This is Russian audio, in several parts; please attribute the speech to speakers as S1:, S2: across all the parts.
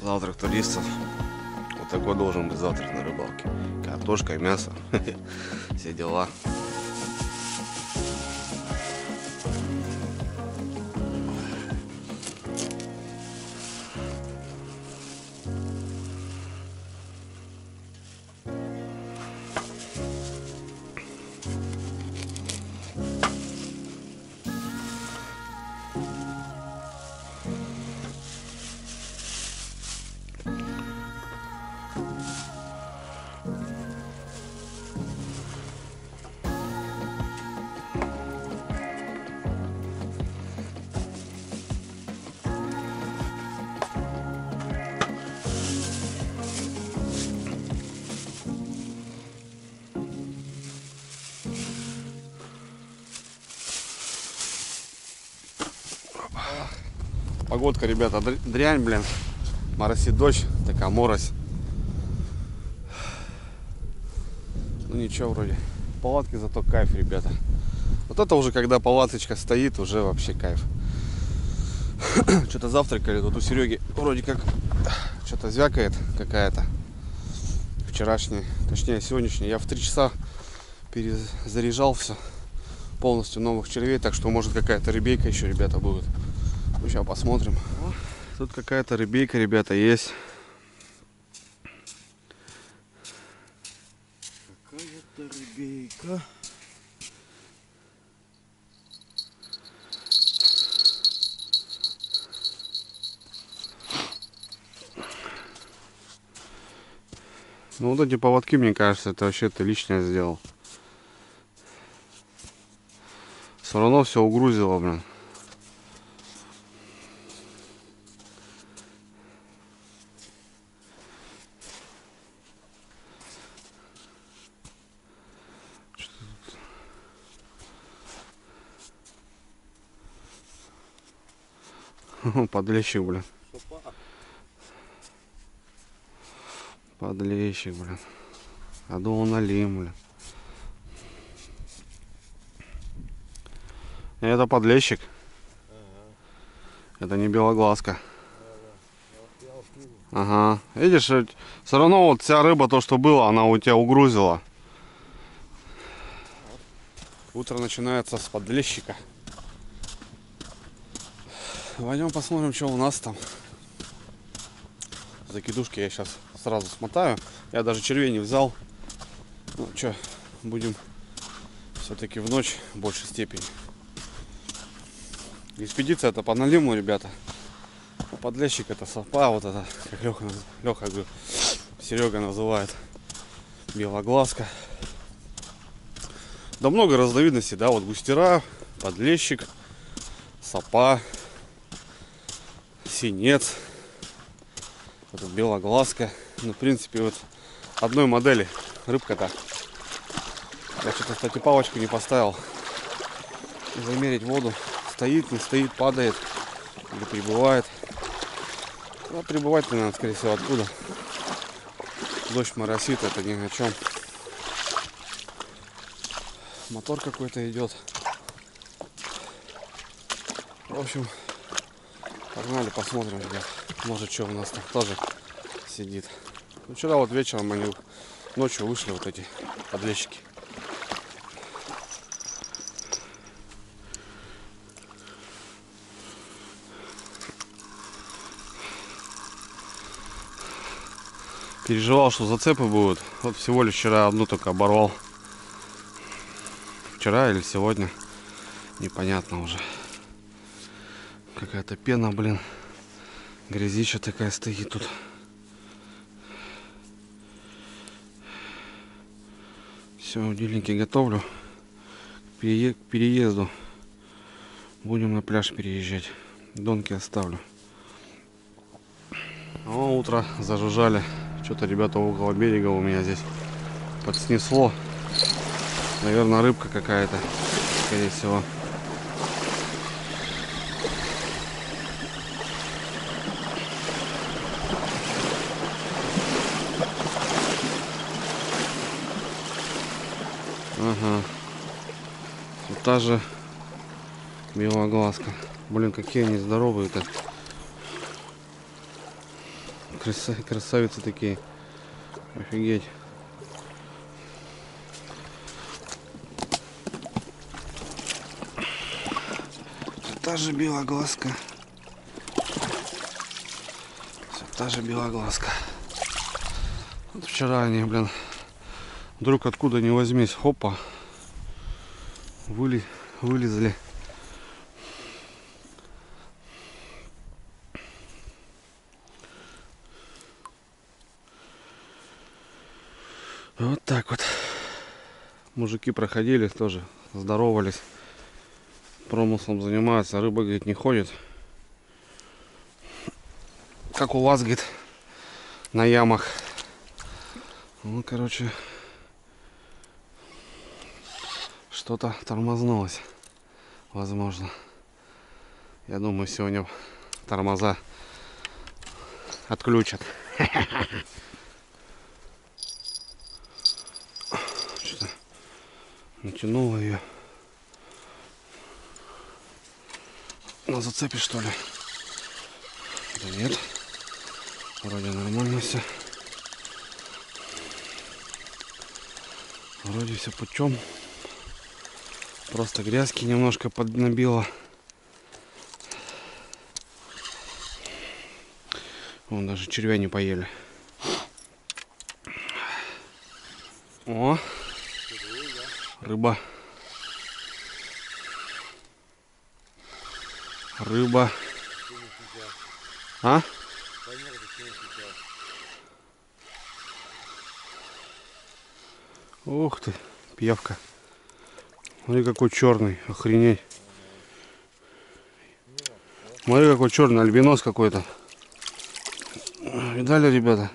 S1: Завтрак туристов. Вот такой должен быть завтрак на рыбалке. Картошка, мясо, все дела. Погодка, ребята, дрянь, блин. Моросит дождь, такая морось. Ну ничего вроде. Палатки зато кайф, ребята. Вот это уже когда палаточка стоит, уже вообще кайф. Что-то завтракали, тут у Сереги вроде как что-то звякает какая-то. Вчерашний, точнее сегодняшний. Я в 3 часа перезаряжал все. Полностью новых червей, так что может какая-то рыбейка еще, ребята, будет. Ну, сейчас посмотрим. Тут какая-то рыбейка, ребята, есть.
S2: Какая-то рыбейка.
S1: Ну вот эти поводки, мне кажется, это вообще ты лишнее сделал. Все равно все угрузило, блин. Подлещик, блин. Подлещик, блин. А думал налим, блин. Это подлещик. Это не белоглазка. Ага. Видишь, все равно вот вся рыба, то, что было, она у тебя угрузила. Утро начинается с подлещика. Пойдем посмотрим, что у нас там. Закидушки я сейчас сразу смотаю. Я даже червей не взял. Ну что, будем все-таки в ночь в большей степени. Экспедиция это по налиму, ребята. Подлещик это сапа, вот это, как Леха, Серега называет, белоглазка. Да много разновидностей, да, вот густера, подлещик, сапа, синец, вот белоглазка. Ну, в принципе, вот одной модели рыбка-то. Я что-то, кстати, палочку не поставил. Замерить воду. Стоит, не стоит, падает или прибывает. Ну, прибывать, наверное, скорее всего, откуда. Дождь моросит, это ни о чем. Мотор какой-то идет. В общем, погнали, посмотрим, ребят. Может, что у нас там тоже сидит. Ну, вчера вот вечером они ночью вышли, вот эти подлещики. Переживал, что зацепы будут. Вот всего лишь вчера одну только оборвал. Вчера или сегодня. Непонятно уже. Какая-то пена, блин. Грязища такая стоит тут. Все, удильники готовлю. К переезду. Будем на пляж переезжать. Донки оставлю. О, утро зажужжали. Что-то, ребята, около берега у меня здесь подснесло. Наверное, рыбка какая-то, скорее всего. Ага. Вот та же белоглазка. Блин, какие они здоровые-то. Красавицы такие. Офигеть. Та же белоглазка. Все та же белоглазка. Вот вчера они, блин, вдруг откуда ни возьмись, хопа, вылезли. Вот так вот. Мужики проходили тоже, здоровались. Промыслом занимаются, рыба, говорит, не ходит. Как у вас, говорит, на ямах. Ну, короче, что-то тормознулось. Возможно. Я думаю, сегодня тормоза отключат. Что-то натянуло ее. На зацепе, что ли? Да нет. Вроде нормально все. Вроде все путем. Просто грязки немножко поднабило. Вон даже червя не поели. О! Рыба. Рыба. А? Ух ты, пьявка. Смотри, какой черный, охренеть. Смотри, какой черный, альбинос какой-то. Видали, ребята?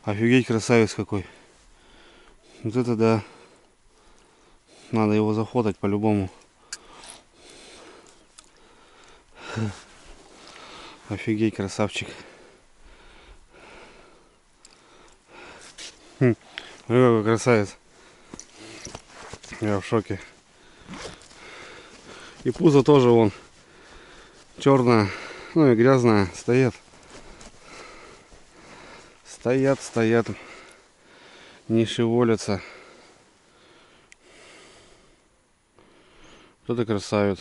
S1: Офигеть, красавец какой. Вот это да. Надо его зафотать по-любому. Офигеть, красавчик. Смотри, какой красавец. Я в шоке. И пузо тоже вон черное, ну и грязное. Стоят. Стоят. Не шевелятся. Вот это красавец.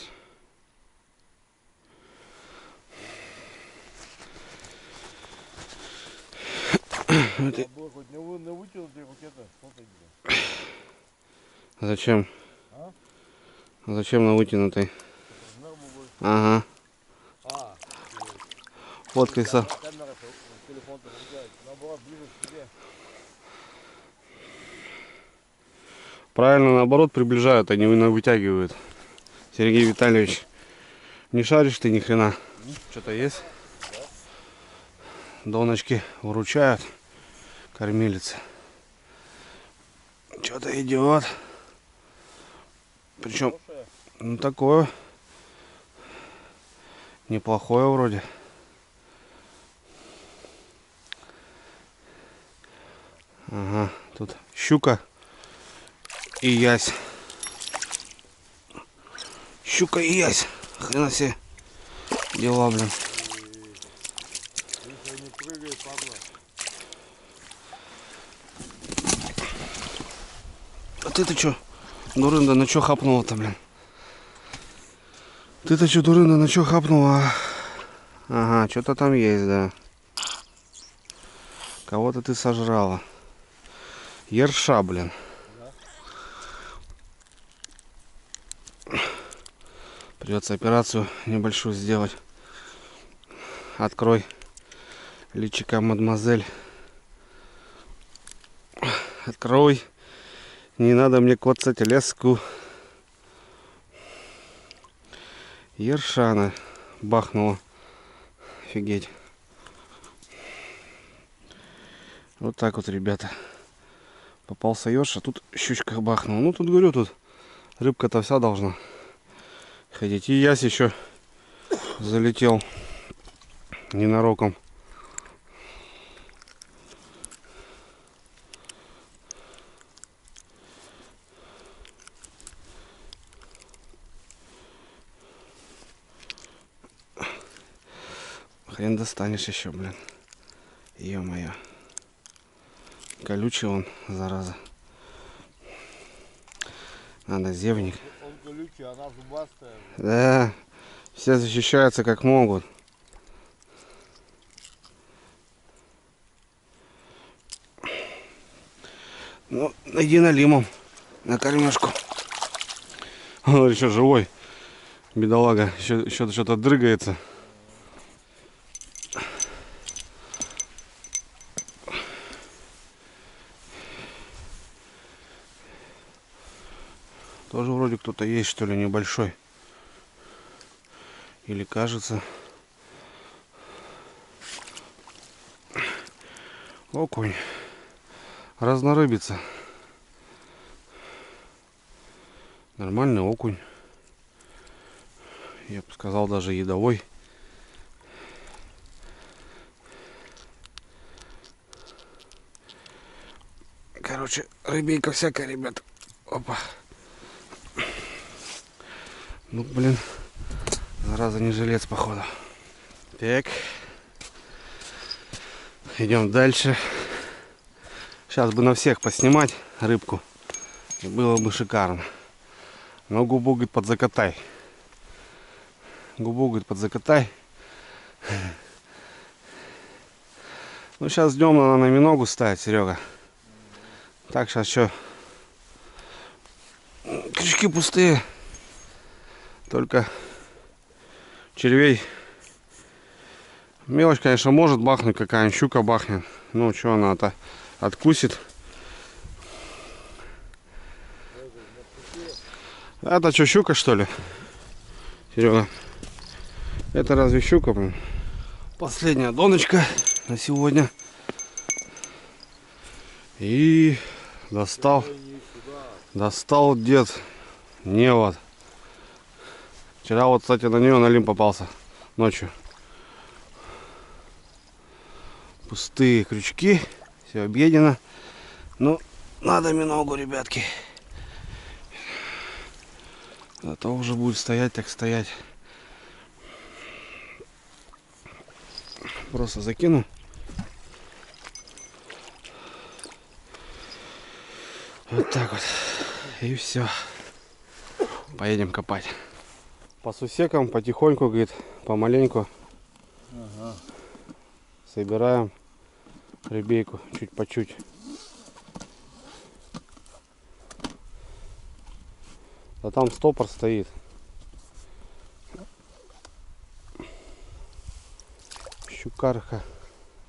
S1: Зачем? Зачем на вытянутой? Ага. Фоткай сам. Правильно, наоборот, приближают, они вытягивают. Сергей Витальевич, не шаришь ты ни хрена. Что-то есть? Доночки выручают. Кормилица. Что-то идет. Причем, ну такое неплохое вроде. Ага, тут щука и ясь. Щука и ясь. Хрена себе. Дела, блин. А ты-то чё, дурында, на чё хапнула-то, блин? Ты-то чё, дурында, на чё хапнула? Ага, что-то там есть, да. Кого-то ты сожрала. Ерша, блин. Придется операцию небольшую сделать. Открой личико, мадемуазель. Открой. Не надо мне коцать леску. Ершана бахнула. Офигеть. Вот так вот, ребята. Попался ерш, а тут щучка бахнула. Ну, тут, говорю, тут рыбка-то вся должна ходить. И ясь еще залетел ненароком. Хрен достанешь еще, блин. Ё-моё. Колючий он, зараза. Надо зевник.
S2: Он колючий, она зубастая.
S1: Да. Все защищаются как могут. Ну, найди налимом на кормежку. Он еще живой. Бедолага. Еще что-то дрыгается. Тоже вроде кто-то есть, что ли, небольшой. Или кажется. Окунь. Разнорыбица. Нормальный окунь. Я бы сказал, даже едовой. Короче, рыбейка всякая, ребят. Опа. Ну, блин. Зараза, не жилец, походу. Так. Идем дальше. Сейчас бы на всех поснимать рыбку. И было бы шикарно. Но губу, говорит, подзакатай. Губу, говорит, подзакатай. Ну, сейчас днем надо на миногу ставить, Серега. Так, сейчас что? Крючки пустые. Только червей. Мелочь, конечно, может бахнуть, какая-нибудь щука бахнет. Ну, что она-то откусит. Это что, щука, что ли? Серега. Это разве щука, блин? Последняя доночка на сегодня. И достал дед невод. Вчера вот, кстати, на нее налим попался ночью. Пустые крючки, все объедено. Ну, надо миногу, ребятки. А то уже будет стоять, так стоять. Просто закину. Вот так вот. И все. Поедем копать. По сусекам потихоньку, говорит, помаленьку.
S2: Ага.
S1: Собираем рыбейку чуть по чуть. А там стопор стоит. Щукарка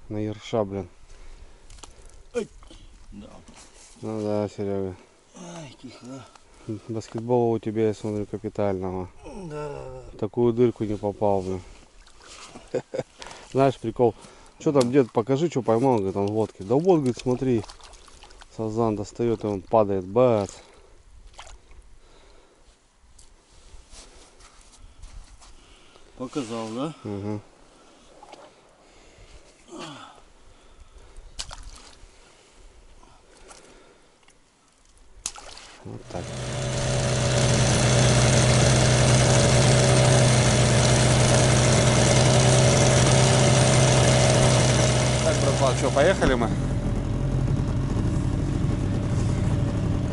S1: на ерша, блин.
S2: Да.
S1: Ну да, Серега.
S2: Ай, тихо.
S1: Баскетбол у тебя, я смотрю, капитального.
S2: Да.
S1: В такую дырку не попал, блин. Знаешь, прикол. Что там, дед, покажи, что поймал, говорит, он в лодке. Да вот, говорит, смотри. Сазан достает, и он падает, бац.
S2: Показал, да?
S1: Угу. Вот так. Так, братва, что, поехали мы?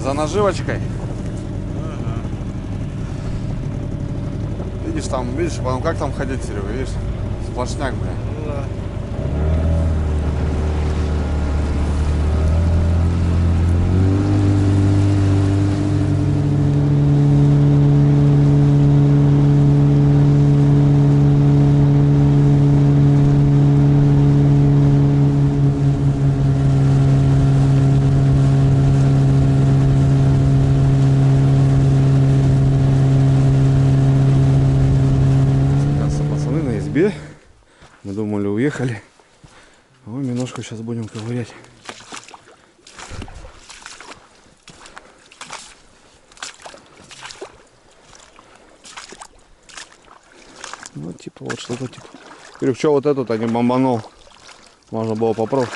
S1: За наживочкой.
S2: Ага.
S1: Видишь, там, видишь, потом как там ходить, Серега, видишь? Сплошняк, бля.
S2: Ну да.
S1: Пацаны на избе. Мы думали, уехали. А мы немножко сейчас будем ковырять. Ну, типа, вот что-то типа. Говорю, что вот этот, а не бомбанул. Можно было попробовать.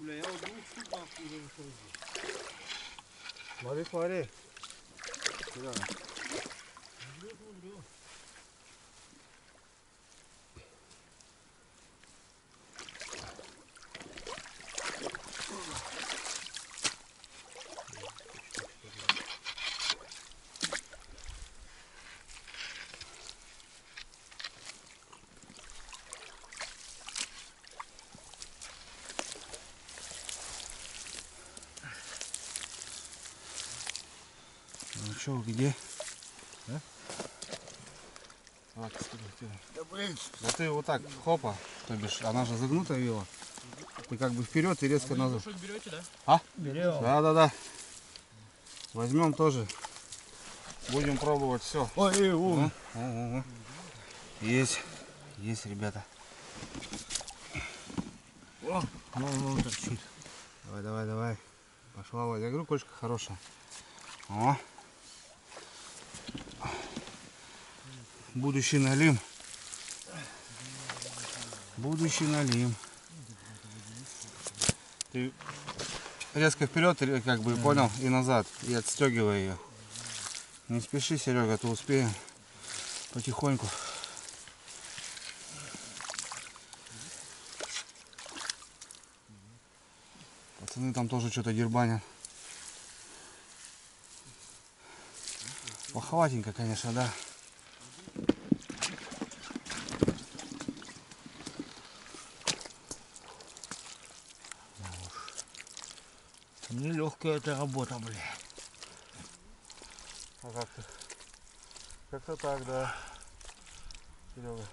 S2: бля, я вот 2 штук нахуй уже не хожу.
S1: Смотри, смотри.
S2: Куда? Смотрю.
S1: Ну что, где?
S2: А?
S1: Ладно, скидывай.
S2: Да блин.
S1: Да ты вот так, хопа, то бишь, она же загнутая вила. Ты как бы вперед и резко назад.
S3: Что-то берете, да?
S1: А?
S2: Берем.
S1: Да. Возьмем тоже. Будем пробовать все.
S2: Ой,
S1: Есть, ребята.
S2: О, ну, торчит.
S1: Давай. Пошла, Вадя. Я говорю, кочка хорошая. О. Будущий налим. Ты резко вперед, как бы, понял, и назад, и отстегивай ее. Не спеши, Серега, то успеем. Потихоньку. Пацаны там тоже что-то дербанят. Похватенько, конечно, да.
S2: Нелегкая эта работа, бля.
S1: А как ты? Как-то так, да. Серега.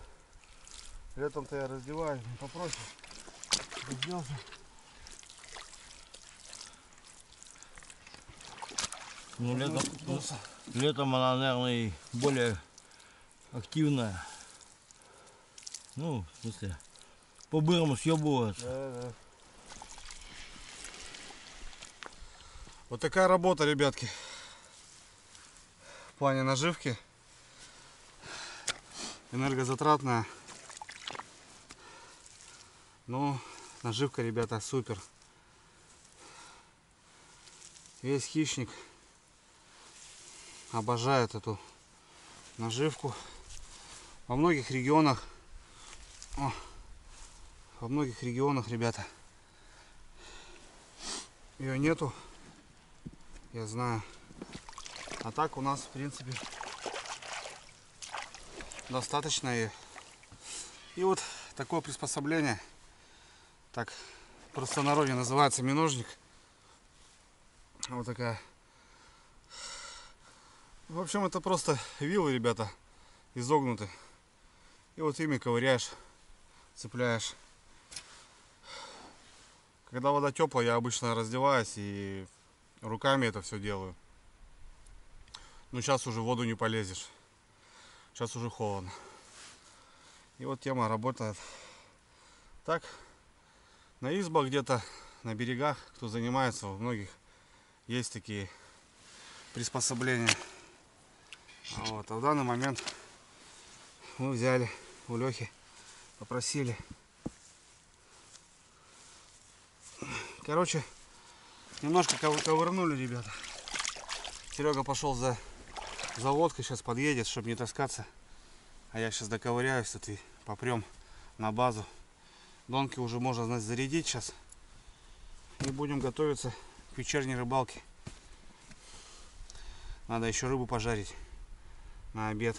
S1: Летом-то я раздеваюсь, не попроще. Разделся.
S2: Ну, летом она, наверное, более активная. Ну, в смысле, по-бырому съебывается.
S1: Да. Вот такая работа, ребятки. В плане наживки. Энергозатратная. Но наживка, ребята, супер. Весь хищник обожает эту наживку. Во многих регионах, ребята, ее нету, я знаю. А так у нас, в принципе, достаточно. И вот такое приспособление, так в простонародье называется миножник. Вот такая. В общем, это просто вилы, ребята, изогнуты. И вот ими ковыряешь, цепляешь. Когда вода теплая, я обычно раздеваюсь и руками это все делаю. Но сейчас уже в воду не полезешь. Сейчас уже холодно. И вот тема работает. Так, на избах где-то, на берегах, кто занимается, у многих есть такие приспособления. Вот, а в данный момент мы взяли у Лехи, попросили. Короче, немножко ковырнули, ребята. Серега пошел за водкой, сейчас подъедет, чтобы не таскаться. А я сейчас доковыряюсь тут и попрем на базу. Донки уже можно, значит, зарядить сейчас. И будем готовиться к вечерней рыбалке. Надо еще рыбу пожарить на обед.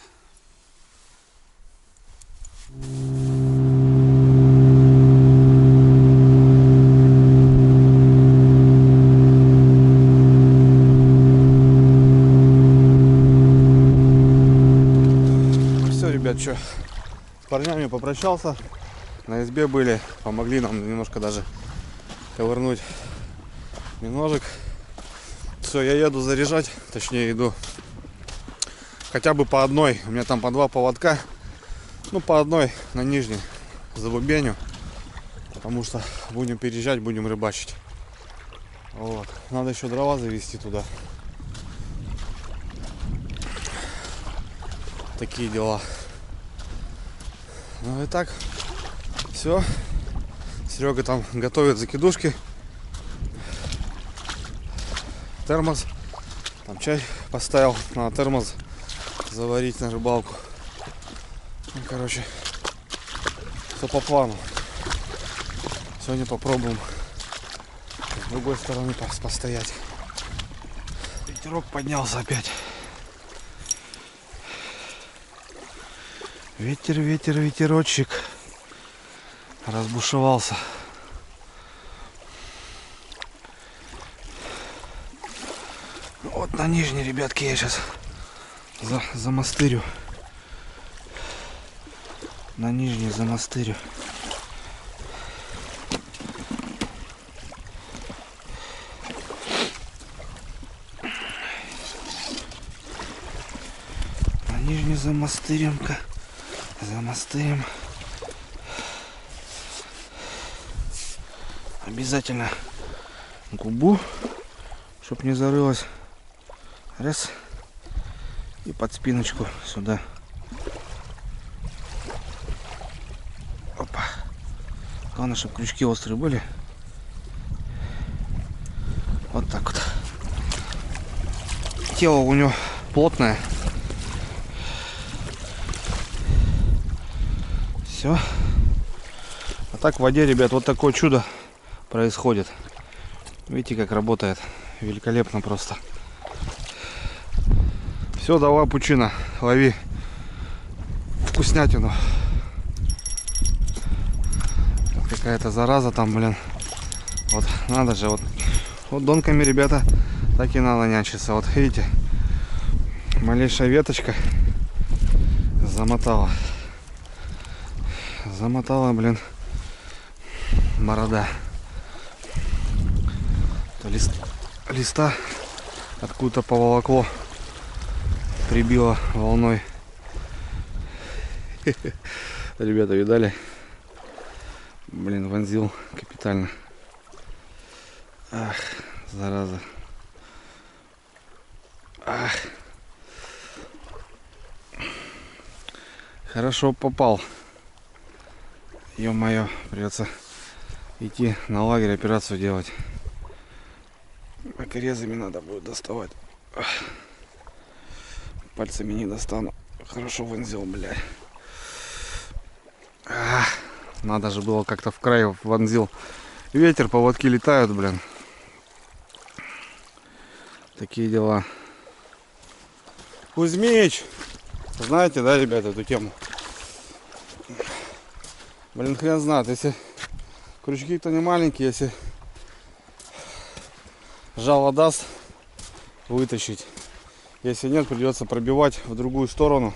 S1: Все, ребят, что, с парнями попрощался. На избе были, помогли нам немножко даже ковырнуть миножик. Все, я еду заряжать, точнее иду хотя бы по одной. У меня там по 2 поводка. Ну, по одной на нижней забубеню. Потому что будем переезжать, будем рыбачить. Вот. Надо еще дрова завести туда. Такие дела. Ну и так. Все. Серега там готовит закидушки термос. Там чай поставил на термос заварить на рыбалку. Ну, короче, все по плану. Сегодня попробуем с другой стороны постоять. Ветерок поднялся опять. Ветер, ветер, ветерочек разбушевался. Вот на нижней, ребятки, я сейчас замастырю. На нижней замастырю. На нижней замастырим-ка. Замастырим. Обязательно губу, чтоб не зарылась. Раз. И под спиночку сюда. Опа. Главное, чтобы крючки острые были. Вот так вот. Тело у него плотное. Все. А так в воде, ребят, вот такое чудо происходит. Видите, как работает. Великолепно просто. Все, давай, пучина, лови вкуснятину. Какая-то зараза там, блин. Вот, надо же, вот донками, ребята, так и надо нянчиться. Вот, видите, малейшая веточка замотала. Замотала, блин, борода. То листа откуда-то поволокло, прибило волной. Ребята, видали? Блин, вонзил капитально. Ах, зараза. Ах. Хорошо попал. Ё-моё, придется идти на лагерь операцию делать. Окорезами надо будет доставать. Ах. Пальцами не достану. Хорошо вонзил, блядь. Ах. Надо же было как-то в край вонзил. Ветер, поводки летают, блин. Такие дела. Кузьмич! Знаете, да, ребята, эту тему? Блин, хрен знает, если крючки-то не маленькие, если жало даст, вытащить. Если нет, придется пробивать в другую сторону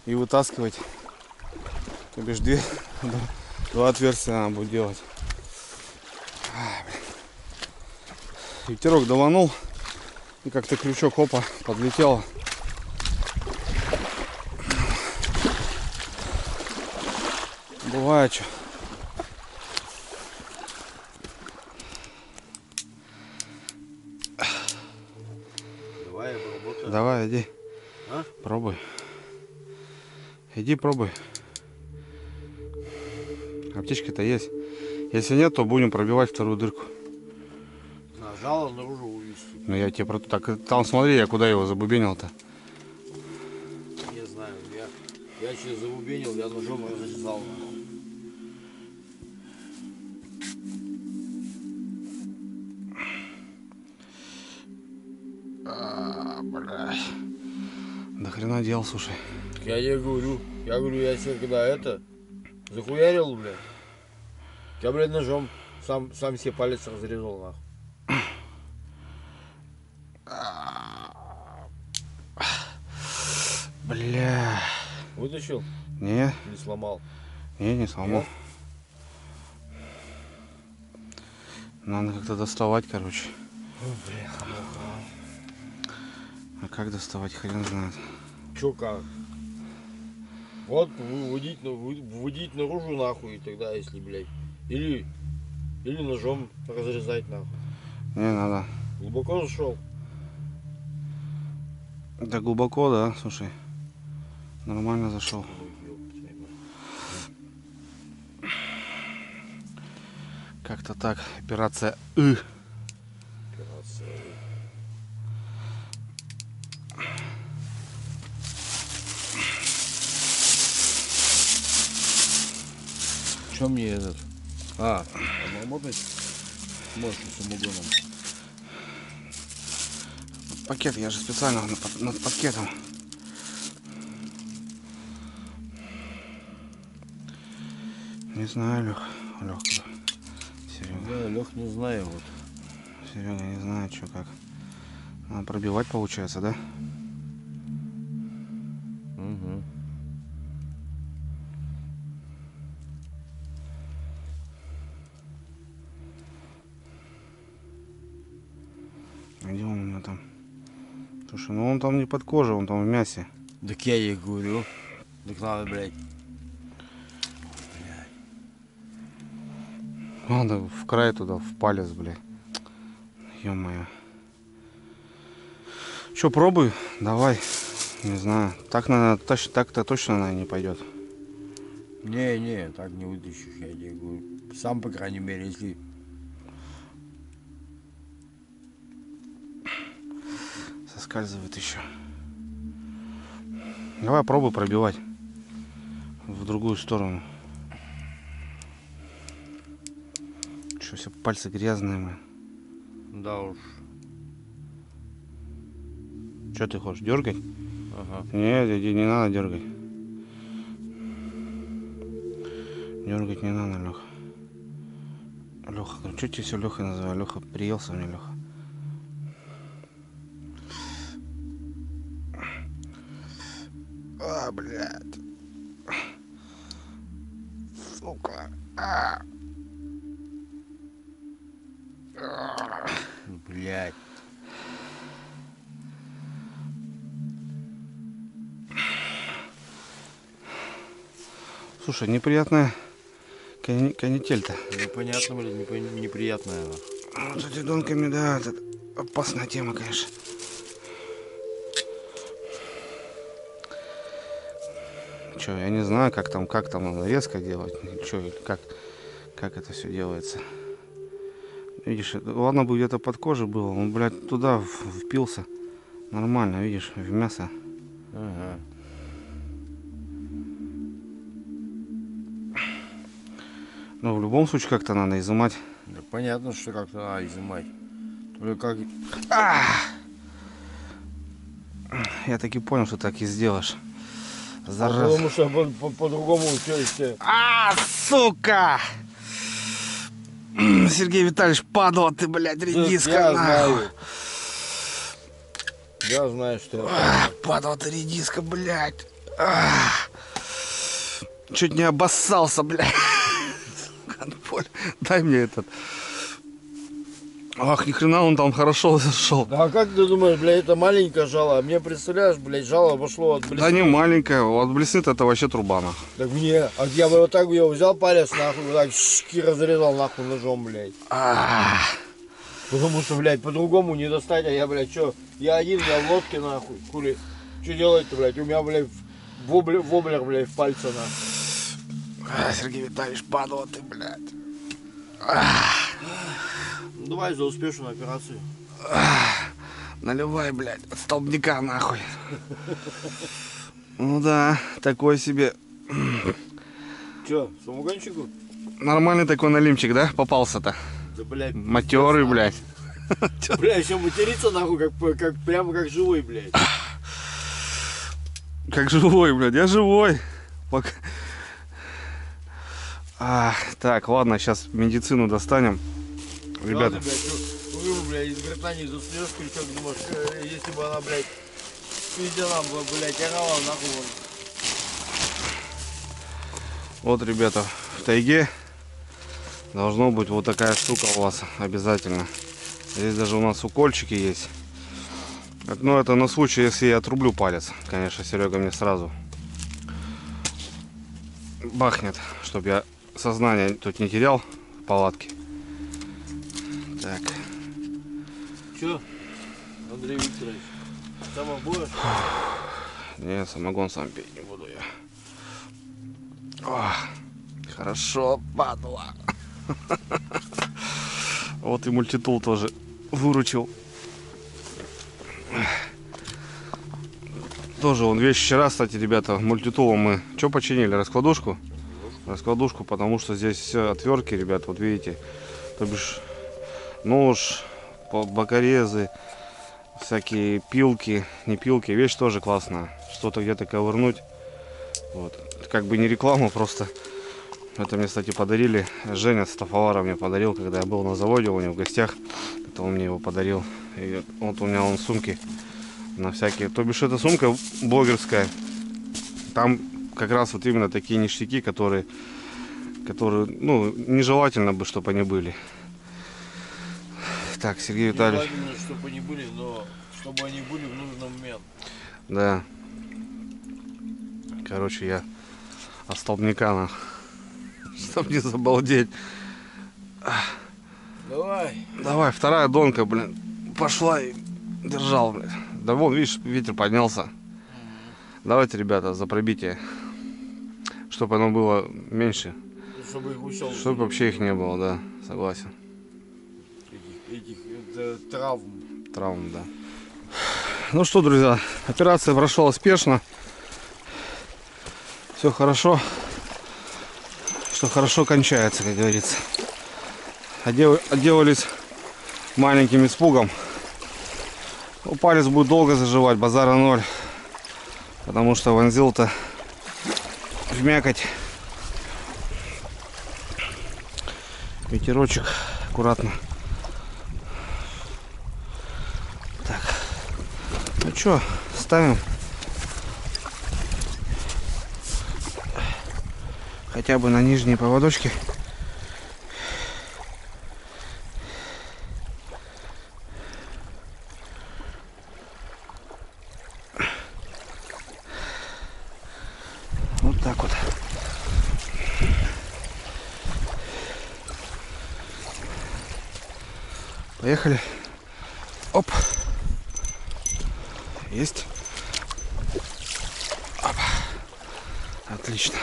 S1: и вытаскивать. То бишь два отверстия надо будет делать. Ветерок даванул, и как-то крючок, опа, подлетел. Бывает что.
S2: Давай, я поработаю.
S1: Давай, иди.
S2: А?
S1: Пробуй. Иди пробуй. Аптечка-то есть. Если нет, то будем пробивать вторую дырку.
S2: Нажало наружу увести.
S1: Ну я тебе про... Так, там смотри, я куда его забубенил-то.
S2: Не знаю, я через забубенил, я ножом разрезал.
S1: Бля. До хрена дел, слушай.
S2: Так я тебе говорю, я себе когда это захуярил, блядь. Я, блядь, ножом сам себе палец разрезал, нахуй.
S1: Бля.
S2: Вытащил?
S1: Не,
S2: Не сломал?
S1: не сломал.
S2: Нет?
S1: Надо как-то доставать, короче.
S2: Бля,
S1: А как доставать, хрен знает.
S2: чё как? Вот выводить наружу, нахуй, и тогда, если, блядь. Или ножом разрезать, нахуй.
S1: Не надо.
S2: Глубоко зашел?
S1: Да глубоко, да, слушай. Нормально зашел. Как-то так. Операция
S2: Операция. что мне этот? Обработать можешь самогоном.
S1: Пакет, я же специально над пакетом. Не знаю, Лех. Серега.
S2: Да, Лех, не знаю вот.
S1: Серега, не знаю, что как. Надо пробивать, получается, да?
S2: Угу.
S1: Где он у меня там? Слушай, ну он там не под кожей, он там в мясе.
S2: Так я ей говорю. Так надо, блядь.
S1: Надо в край туда, в палец, блядь. Ё-моё. Че, пробуй? Давай. Не знаю. Так, наверное, так-то точно, наверное, не пойдет.
S2: Не, так не вытащишь, я тебе говорю. Сам, по крайней мере, если...
S1: Соскальзывает еще. Давай пробуй пробивать в другую сторону. Что, все пальцы грязные, мы.
S2: Да уж.
S1: Что ты хочешь, дергать?
S2: Ага.
S1: Нет, иди, не надо дергать. Дергать не надо, Леха. Леха, что тебе все Лехой называю? Леха, приелся мне, Леха. А, блядь. Сука.
S2: Блядь.
S1: Слушай, неприятная канитель-то.
S2: Ну понятно, блядь, неприятная.
S1: Вот эти донками, да, это опасная тема, конечно. Че, я не знаю, как там надо резко делать, че, как это все делается. Видишь, ладно бы где-то под кожей было, он, блядь, туда впился. Нормально, видишь, в мясо.
S2: Ага.
S1: Но в любом случае как-то надо изымать.
S2: Да понятно, что как-то надо изымать. Только как...
S1: Я таки понял, что так и сделаешь. Зараза.
S2: Потому что по-другому все.
S1: Сука! Сергей Витальевич, падла ты, блядь, редиска.
S2: Я знаю. Я знаю, что я...
S1: Падла ты, редиска, блядь. Чуть не обоссался, блядь. Дай мне этот. Ах, ни хрена он там хорошо зашел.
S2: Да а как ты думаешь, блядь, это маленькое жало? А мне, представляешь, блядь, жало пошло от блесны.
S1: Да не маленькая, от блеснет это вообще труба, нахуй.
S2: Так мне, а я бы вот так бы его взял палец, нахуй, вот так и разрезал, нахуй, ножом, блядь. Потому что, блядь, по-другому не достать, а я, блядь, что, я один, я в лодке, нахуй, хули. Что делать-то, блядь, у меня, блядь, воблер, блядь, в пальце, нахуй.
S1: Сергей Витальевич, падла ты, блядь.
S2: Ну, давай за успешную операцию.
S1: Наливай, блядь, от столбняка, нахуй. Ну да, такой себе.
S2: Че, самогонщику?
S1: Нормальный такой налимчик, да, попался-то?
S2: Да, блядь.
S1: Матерый, блядь.
S2: Бля, еще материться, нахуй, прямо как живой, блядь.
S1: Как живой, блядь, я живой. Так, ладно, сейчас медицину достанем. Ребята.
S2: Ладно, блядь, рыбу, блядь, из Британии засунешь крючок, думаешь, если бы она, блядь, везде нам была, блядь, орала, нахуй.
S1: Вот, ребята, в тайге должно быть вот такая штука у вас обязательно. Здесь даже у нас укольчики есть. Но это на случай, если я отрублю палец. Конечно, Серега мне сразу бахнет, чтобы я сознание тут не терял в палатке. Так.
S2: Че, Андрей Викторович, сама будешь?
S1: Не, самогон сам пить не буду я. О, хорошо, падла. Вот и мультитул тоже выручил. Тоже он вещь вчера, кстати, ребята, мультитулом мы что починили? Раскладушку? раскладушку, потому что здесь все отвертки, ребят, вот видите, то бишь нож, бокорезы, всякие пилки, не пилки, вещь тоже классная, что-то где-то ковырнуть, вот, как бы не реклама, просто это мне, кстати, подарили, Женя Стафовара мне подарил, когда я был на заводе у него в гостях, это он мне его подарил, и вот у меня сумки на всякие, то бишь эта сумка блогерская, там как раз вот именно такие ништяки, которые, ну, нежелательно бы, чтобы они были. Так, Сергей Витальевич.
S2: Нежелательно, чтобы они были, но чтобы они были в нужный момент.
S1: Да. Короче, я от столбняка, чтобы не забалдеть.
S2: Давай.
S1: Давай, вторая донка, блин, пошла и держал, блин. Да вон, видишь, ветер поднялся. Давайте, ребята, за пробитие. Чтобы оно было меньше.
S2: Чтобы их усел.
S1: Чтобы вообще их не было, да, согласен.
S2: Этих травм.
S1: Травм, да. Ну что, друзья, операция прошла успешно. Все хорошо. Что хорошо кончается, как говорится. Отделались маленьким испугом. Ну, палец будет долго заживать, базара ноль. Потому что вонзил-то в мякоть. Ветерочек, аккуратно. Так. Ну что, ставим. Хотя бы на нижние поводочки. Вот так вот. Поехали. Оп. Есть. Оп. Отлично.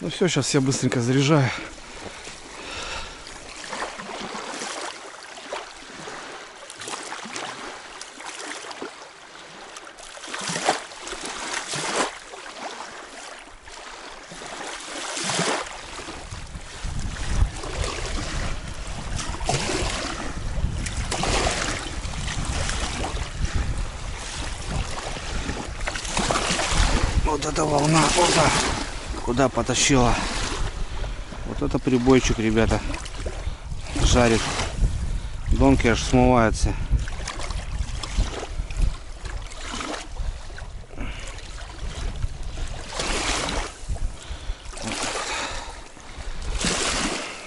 S1: Ну все, сейчас я быстренько заряжаю. Вот эта волна, опа, куда потащила. Вот это прибойчик, ребята, жарит. Донки аж смываются.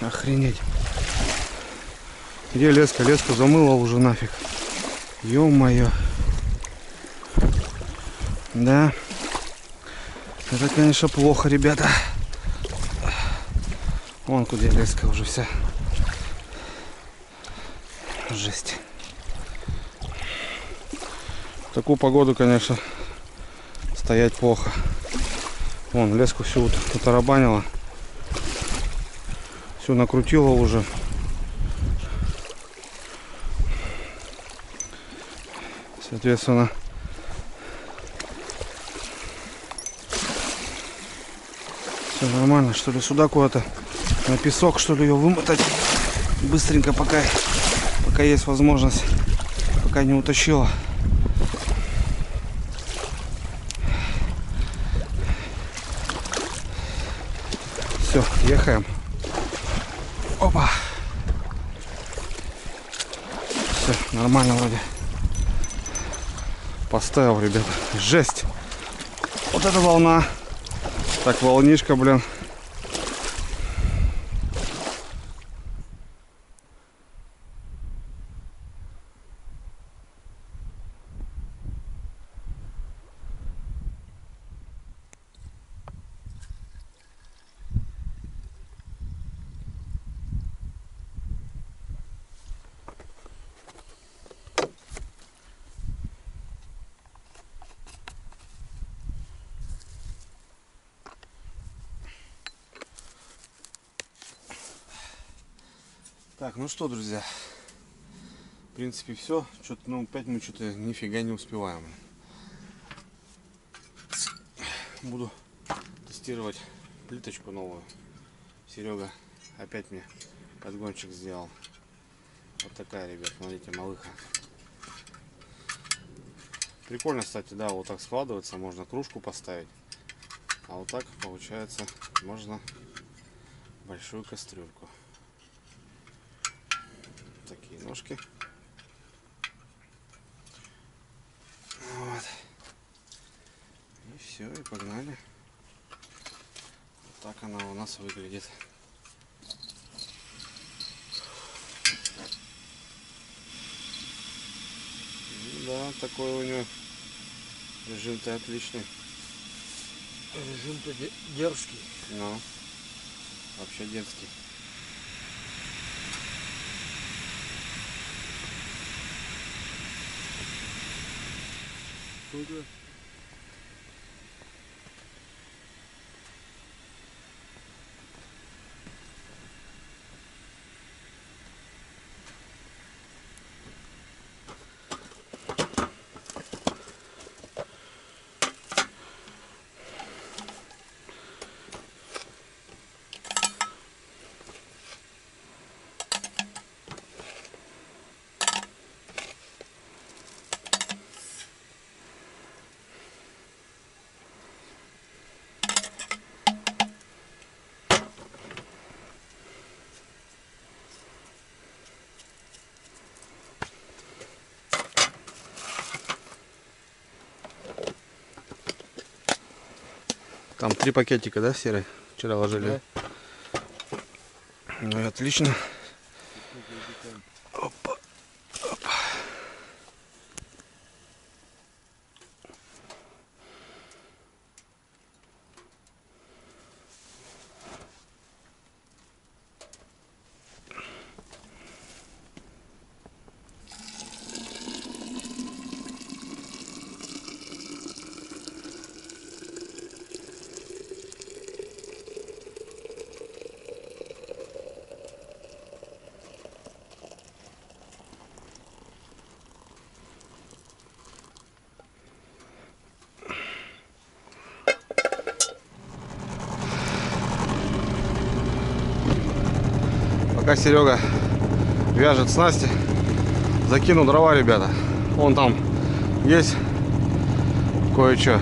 S1: Охренеть. Где леска? Леску замыла уже нафиг. Ё-моё. Да. Это, конечно, плохо, ребята. Вон куда леска уже вся. Жесть. В такую погоду, конечно, стоять плохо. Вон, леску всю вот утарабанила. Все накрутила уже. Соответственно, все нормально. Что ли сюда куда-то на песок, что ли, ее вымотать быстренько, пока есть возможность, пока не утащила. Все, ехаем. Опа. Все, нормально вроде. Поставил, ребята. Жесть. Вот эта волна. Так, волнишка, блин. Так, ну что, друзья, в принципе все. Что-то, ну, 5 мы что-то нифига не успеваем. буду тестировать плиточку новую. Серега опять мне подгончик сделал. Вот такая, ребят, смотрите, малыха. Прикольно, кстати, да, вот так складывается, можно кружку поставить. А вот так, получается, можно большую кастрюльку. Такие ножки. Вот. И все, и погнали. Вот так она у нас выглядит. Да, такой у него режим-то отличный.
S2: Режим-то дерзкий.
S1: Ну, вообще детский. Круто. Там 3 пакетика, да, серые? Вчера ложили. Да. Ну и отлично. Опа. Опа. Пока Серега вяжет снасти, закину дрова, ребята. Вон там есть кое-что.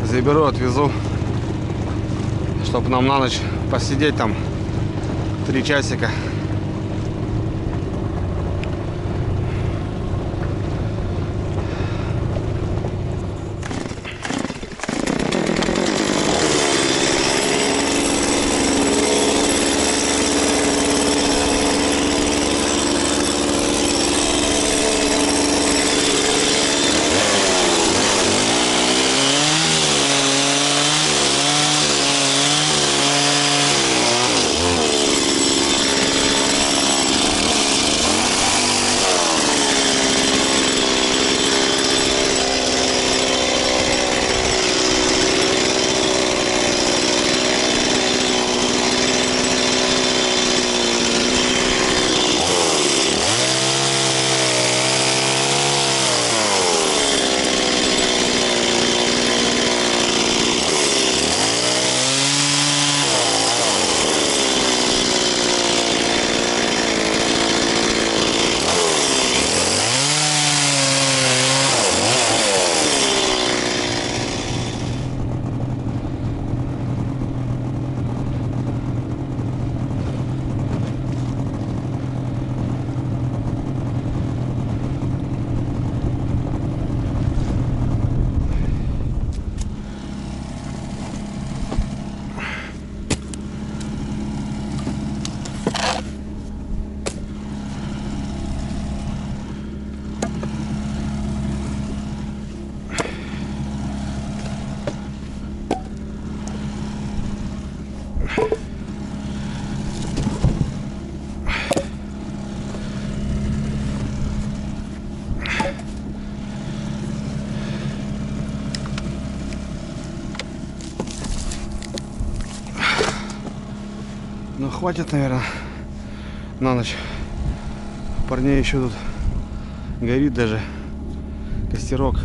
S1: Заберу, отвезу, чтобы нам на ночь посидеть там 3 часика. Ну хватит, наверное, на ночь. Парней еще тут горит даже костерок.